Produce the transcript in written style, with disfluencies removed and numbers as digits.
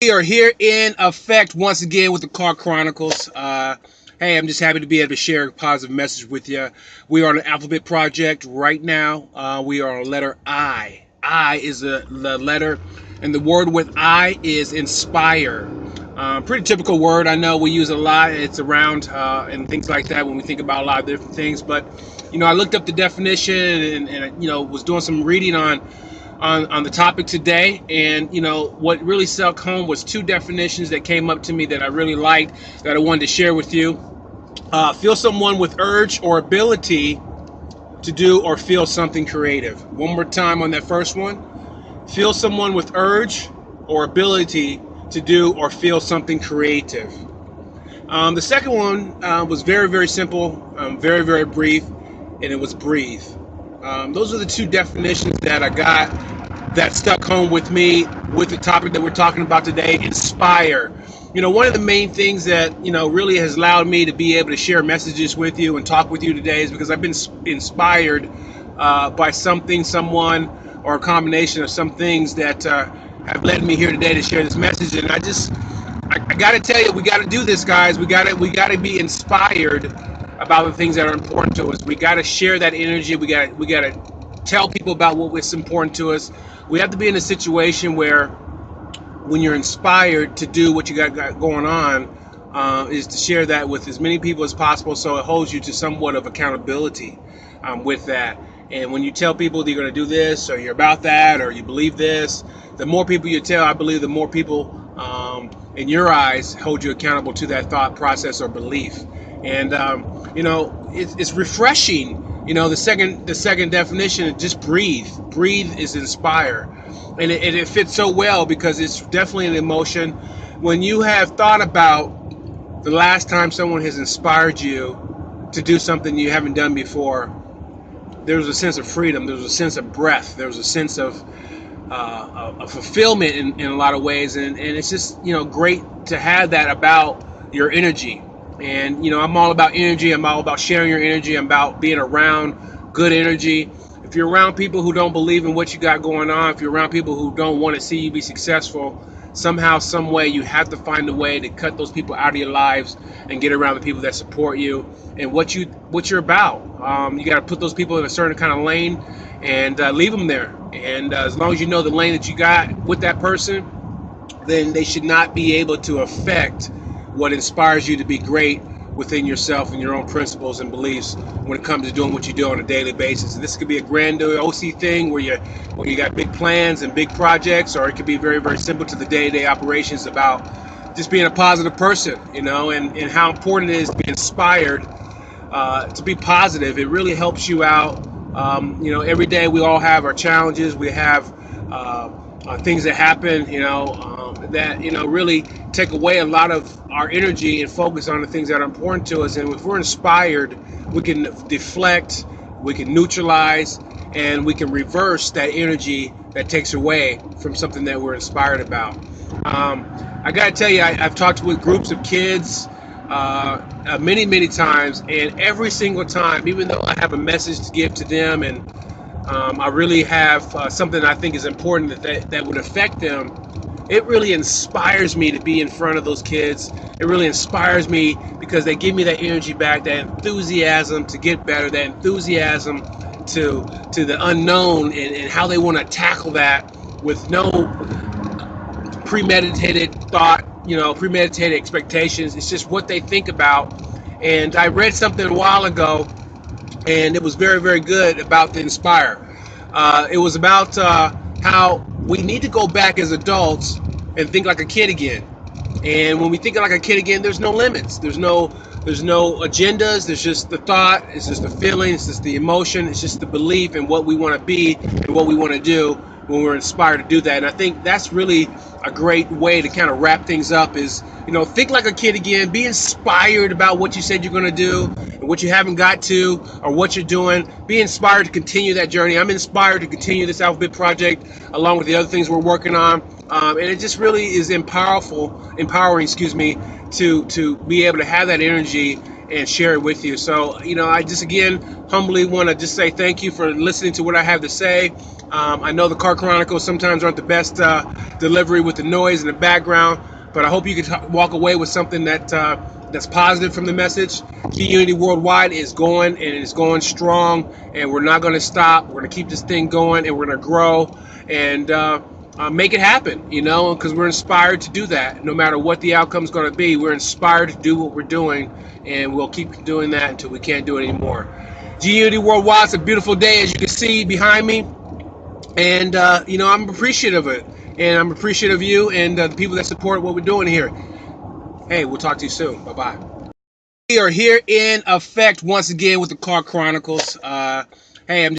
We are here in effect once again with the Car Chronicles. Hey, I'm just happy to be able to share a positive message with you. We are on an alphabet project right now. We are on letter I. I is the letter, and the word with I is inspire. Pretty typical word. I know we use it a lot. It's around and things like that when we think about a lot of different things. But I looked up the definition and was doing some reading on the topic today, and what really struck home was two definitions that came up to me that I really liked, that I wanted to share with you. Feel someone with urge or ability to do or feel something creative. One more time on that first one. Feel someone with urge or ability to do or feel something creative. The second one was very, very simple, very, very brief, and it was breathe. Those are the two definitions that I got that stuck home with me with the topic that we're talking about today, inspire. One of the main things that, really has allowed me to be able to share messages with you and talk with you today is because I've been inspired by something, someone, or a combination of some things that have led me here today to share this message. And I got to tell you, we got to do this, guys. We got to be inspired about the things that are important to us. We got to share that energy. We got to tell people about what's important to us. We have to be in a situation where, when you're inspired to do what you got going on, is to share that with as many people as possible, so it holds you to somewhat of accountability with that. And when you tell people that you're going to do this, or you're about that, or you believe this, the more people you tell, I believe the more people in your eyes hold you accountable to that thought process or belief. And it's refreshing. The second definition, just breathe. Breathe is inspire, and it fits so well because it's definitely an emotion. When you have thought about the last time someone has inspired you to do something you haven't done before, there's a sense of freedom. There's a sense of breath. There's a sense of fulfillment in a lot of ways, and it's just great to have that about your energy. And I'm all about energy. I'm all about sharing your energy. I'm about being around good energy. If you're around people who don't believe in what you got going on, if you're around people who don't want to see you be successful, somehow, some way, you have to find a way to cut those people out of your lives and get around the people that support you and what you're about. You got to put those people in a certain kind of lane and leave them there. And as long as you know the lane that you got with that person, then they should not be able to affect what inspires you to be great within yourself and your own principles and beliefs when it comes to doing what you do on a daily basis. And this could be a grandiose thing where you got big plans and big projects, or it could be very, very simple to the day-to-day operations about just being a positive person, and how important it is to be inspired to be positive. It really helps you out. Every day we all have our challenges. We have things that happen, that really take away a lot of our energy and focus on the things that are important to us. And if we're inspired, we can deflect, we can neutralize, and we can reverse that energy that takes away from something that we're inspired about. I gotta tell you, I've talked with groups of kids many times, and every single time, even though I have a message to give to them, and I really have something I think is important that would affect them, it really inspires me to be in front of those kids. It really inspires me because they give me that energy back, that enthusiasm to get better, that enthusiasm to the unknown, and how they want to tackle that with no premeditated thought, premeditated expectations. It's just what they think about. And I read something a while ago, and it was very, very good about the inspire. It was about how we need to go back as adults and think like a kid again. And when we think like a kid again, there's no limits. There's no agendas. There's just the thought. It's just the feeling. It's just the emotion. It's just the belief in what we want to be and what we want to do when we're inspired to do that. And I think that's really a great way to kind of wrap things up is, think like a kid again, be inspired about what you said you're going to do and what you haven't got to, or what you're doing. Be inspired to continue that journey. I'm inspired to continue this alphabet project along with the other things we're working on. And it just really is empowering, to be able to have that energy and share it with you. So, I just again humbly want to just say thank you for listening to what I have to say. I know the Car Chronicles sometimes aren't the best delivery with the noise in the background, but I hope you can walk away with something that's positive from the message. G-Unity Worldwide is going, and it's going strong, and we're not going to stop. We're going to keep this thing going, and we're going to grow and make it happen, because we're inspired to do that. No matter what the outcome is going to be, we're inspired to do what we're doing, and we'll keep doing that until we can't do it anymore. G-Unity Worldwide, it's a beautiful day, as you can see behind me. And, I'm appreciative of it. And I'm appreciative of you and the people that support what we're doing here. Hey, we'll talk to you soon. Bye-bye. We are here in effect once again with the Car Chronicles. Hey, I'm